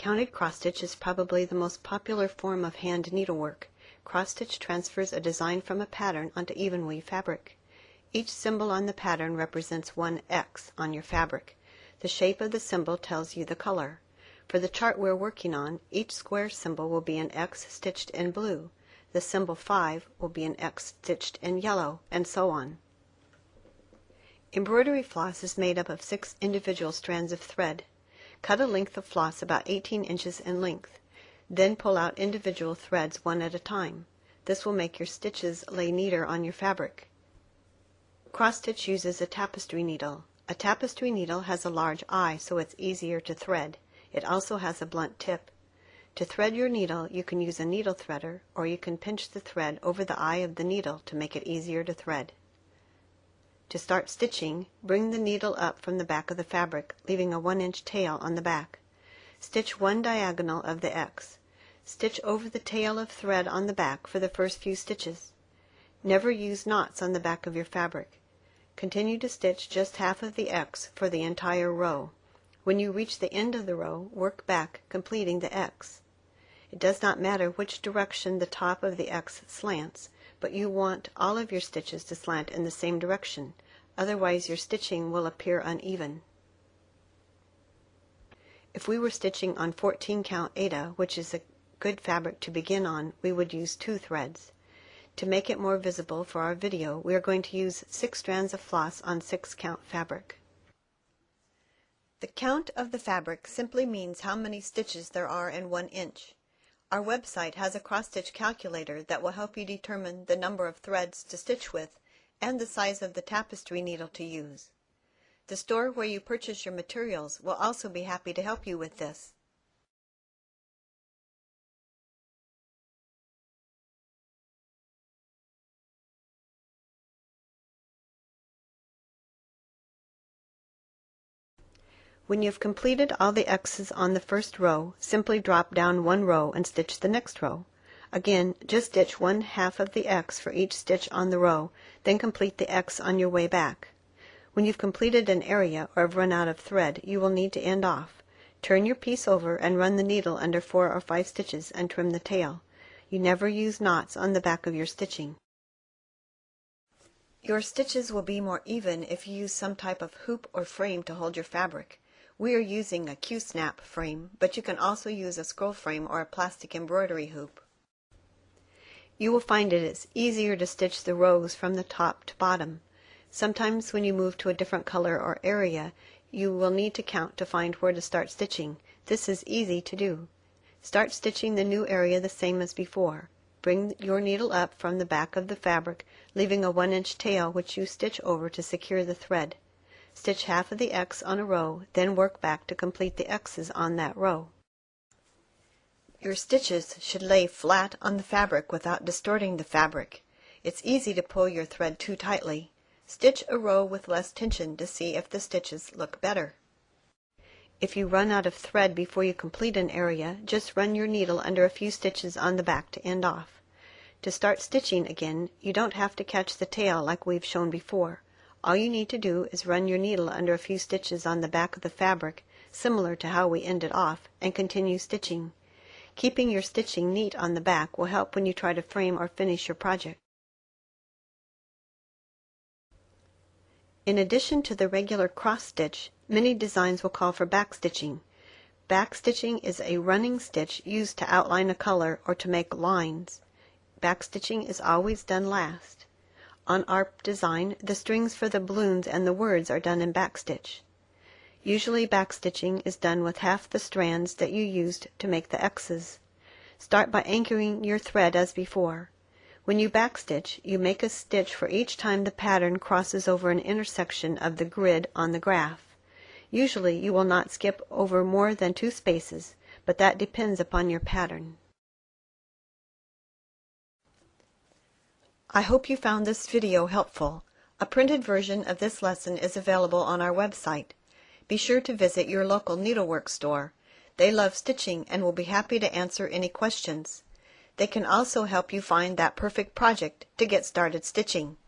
Counted cross-stitch is probably the most popular form of hand needlework. Cross-stitch transfers a design from a pattern onto even weave fabric. Each symbol on the pattern represents one X on your fabric. The shape of the symbol tells you the color. For the chart we're working on, each square symbol will be an X stitched in blue. The symbol 5 will be an X stitched in yellow, and so on. Embroidery floss is made up of 6 individual strands of thread. Cut a length of floss about 18 inches in length. Then pull out individual threads one at a time. This will make your stitches lay neater on your fabric. Cross-stitch uses a tapestry needle. A tapestry needle has a large eye, so it's easier to thread. It also has a blunt tip. To thread your needle, you can use a needle threader, or you can pinch the thread over the eye of the needle to make it easier to thread. To start stitching, bring the needle up from the back of the fabric, leaving a 1-inch tail on the back. Stitch one diagonal of the X. Stitch over the tail of thread on the back for the first few stitches. Never use knots on the back of your fabric. Continue to stitch just half of the X for the entire row. When you reach the end of the row, work back, completing the X. It does not matter which direction the top of the X slants, but you want all of your stitches to slant in the same direction. Otherwise your stitching will appear uneven. If we were stitching on 14 count Aida, which is a good fabric to begin on, we would use 2 threads. To make it more visible for our video, we are going to use 6 strands of floss on 6 count fabric. The count of the fabric simply means how many stitches there are in 1 inch. Our website has a cross-stitch calculator that will help you determine the number of threads to stitch with and the size of the tapestry needle to use. The store where you purchase your materials will also be happy to help you with this. When you have completed all the X's on the first row, simply drop down 1 row and stitch the next row. Again, just stitch 1/2 of the X for each stitch on the row, then complete the X on your way back. When you've completed an area or have run out of thread, you will need to end off. Turn your piece over and run the needle under 4 or 5 stitches and trim the tail. You never use knots on the back of your stitching. Your stitches will be more even if you use some type of hoop or frame to hold your fabric. We are using a Q-snap frame, but you can also use a scroll frame or a plastic embroidery hoop. You will find it is easier to stitch the rows from the top to bottom. Sometimes when you move to a different color or area, you will need to count to find where to start stitching. This is easy to do. Start stitching the new area the same as before. Bring your needle up from the back of the fabric, leaving a 1-inch tail which you stitch over to secure the thread. Stitch half of the X on a row, then work back to complete the X's on that row. Your stitches should lay flat on the fabric without distorting the fabric. It's easy to pull your thread too tightly. Stitch a row with less tension to see if the stitches look better. If you run out of thread before you complete an area, just run your needle under a few stitches on the back to end off. To start stitching again, you don't have to catch the tail like we've shown before. All you need to do is run your needle under a few stitches on the back of the fabric, similar to how we ended off, and continue stitching. Keeping your stitching neat on the back will help when you try to frame or finish your project. In addition to the regular cross stitch, many designs will call for back stitching. Back stitching is a running stitch used to outline a color or to make lines. Back stitching is always done last. On our design, the strings for the balloons and the words are done in backstitch. Usually backstitching is done with half the strands that you used to make the X's. Start by anchoring your thread as before. When you backstitch, you make a stitch for each time the pattern crosses over an intersection of the grid on the graph. Usually you will not skip over more than 2 spaces, but that depends upon your pattern. I hope you found this video helpful. A printed version of this lesson is available on our website. Be sure to visit your local needlework store. They love stitching and will be happy to answer any questions. They can also help you find that perfect project to get started stitching.